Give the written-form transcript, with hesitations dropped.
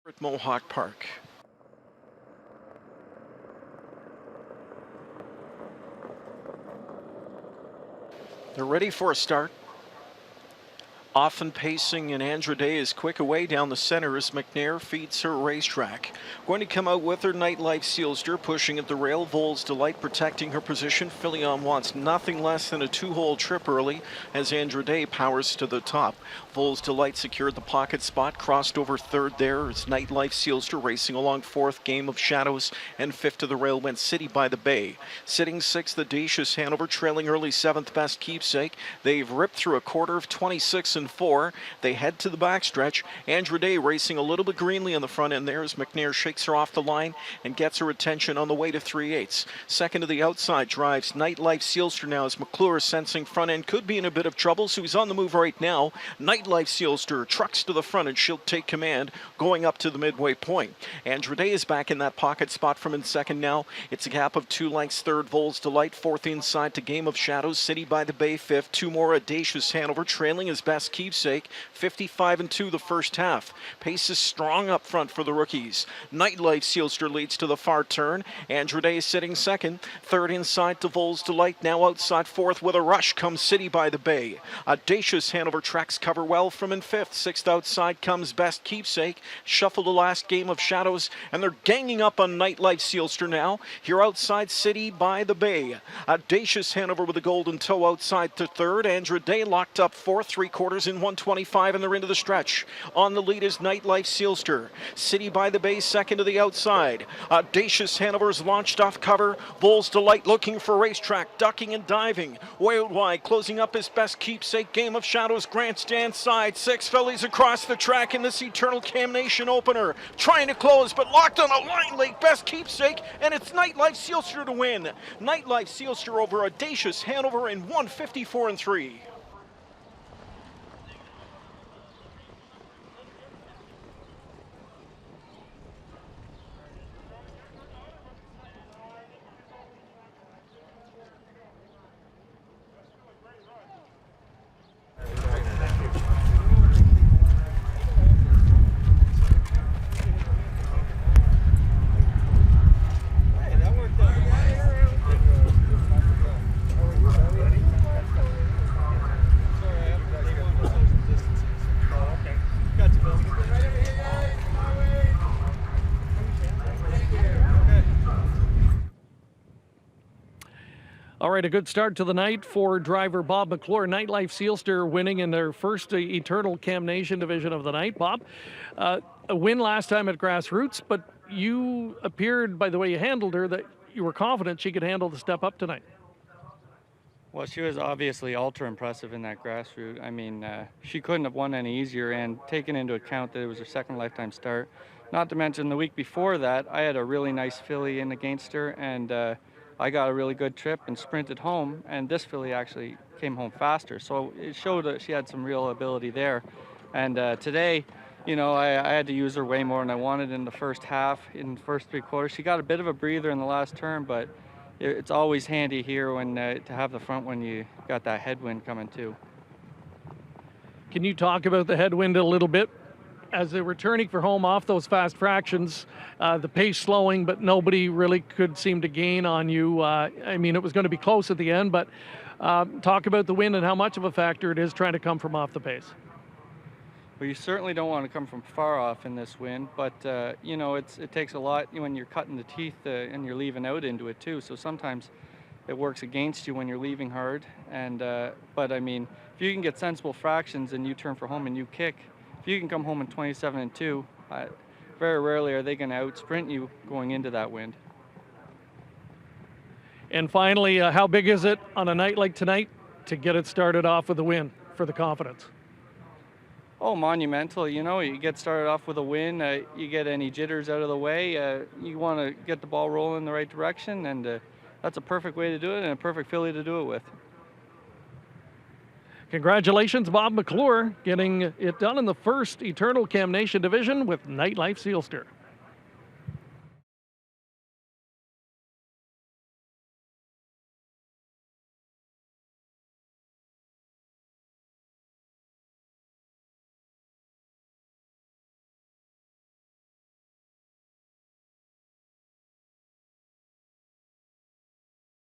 At Mohawk Park. They're ready for a start. Often pacing, and Andra Day is quick away down the center as McNair feeds her racetrack. Going to come out with her Nightlife Sealster, pushing at the rail. Vols Delight protecting her position. Filion wants nothing less than a two-hole trip early as Andra Day powers to the top. Vols Delight secured the pocket spot, crossed over third there as Nightlife Sealster racing along fourth. Game of Shadows, and fifth to the rail went City by the Bay. Sitting sixth, Audacious Hanover, trailing early seventh, Best Keepsake. They've ripped through a quarter of 26 and 4. They head to the backstretch. Andra Day racing a little bit greenly on the front end there as McNair shakes her off the line and gets her attention on the way to 3/8. Second to the outside drives Nightlife Sealster now as McClure, sensing front end could be in a bit of trouble, so he's on the move right now. Nightlife Sealster trucks to the front and she'll take command going up to the midway point. Andra Day is back in that pocket spot from in second now. It's a gap of 2 lengths. Third, Vols Delight. Fourth inside to Game of Shadows. City by the Bay fifth. Two more, Audacious Hanover trailing his Best Keepsake. 55 and 2 the first half. Pace is strong up front for the rookies. Nightlife Sealster leads to the far turn. Andra Day is sitting second. Third inside to Vols Delight. Now outside fourth with a rush comes City by the Bay. Audacious Hanover tracks cover well from in fifth. Sixth outside comes Best Keepsake. Shuffle the last Game of Shadows, and they're ganging up on Nightlife Sealster now. Here outside City by the Bay. Audacious Hanover with a golden toe outside to third. Andra Day locked up fourth, 3/4 in 125, and they're into the stretch. On the lead is Nightlife Sealster. City by the Bay second to the outside. Audacious Hanover's launched off cover. Vols Delight looking for racetrack, ducking and diving. Way out wide, closing up his Best Keepsake. Game of Shadows grandstand side. 6 fillies across the track in this Eternal Damnation opener. Trying to close, but locked on a line late. Best Keepsake, and it's Nightlife Sealster to win. Nightlife Sealster over Audacious Hanover in 154 and 3. All right, a good start to the night for driver Bob McClure. Nightlife Sealster winning in their first Eternal Damnation division of the night. Bob, a win last time at Grassroots, but you appeared, by the way you handled her, that you were confident she could handle the step up tonight. Well, she was obviously ultra impressive in that Grassroots. I mean, she couldn't have won any easier, and taking into account that it was her second lifetime start. Not to mention the week before that, I had a really nice filly in against her, and I got a really good trip and sprinted home, and this filly actually came home faster. So it showed that she had some real ability there. And today, you know, I had to use her way more than I wanted in the first half, in the first 3/4. She got a bit of a breather in the last turn, but it's always handy here when to have the front when you got that headwind coming too. Can you talk about the headwind a little bit? As they're returning for home off those fast fractions, the pace slowing, but nobody really could seem to gain on you. I mean, it was going to be close at the end, but talk about the wind and how much of a factor it is trying to come from off the pace. Well, you certainly don't want to come from far off in this wind, but you know, it takes a lot when you're cutting the teeth and you're leaving out into it too. So sometimes it works against you when you're leaving hard. And but I mean, if you can get sensible fractions and you turn for home and you kick, if you can come home in 27 and 2, very rarely are they going to out sprint you going into that wind. And finally, how big is it on a night like tonight to get it started off with a win for the confidence? Oh, monumental. You know, you get started off with a win, you get any jitters out of the way, you want to get the ball rolling in the right direction, and that's a perfect way to do it and a perfect filly to do it with. Congratulations, Bob McClure, getting it done in the first Eternal Damnation division with Nightlife Sealster.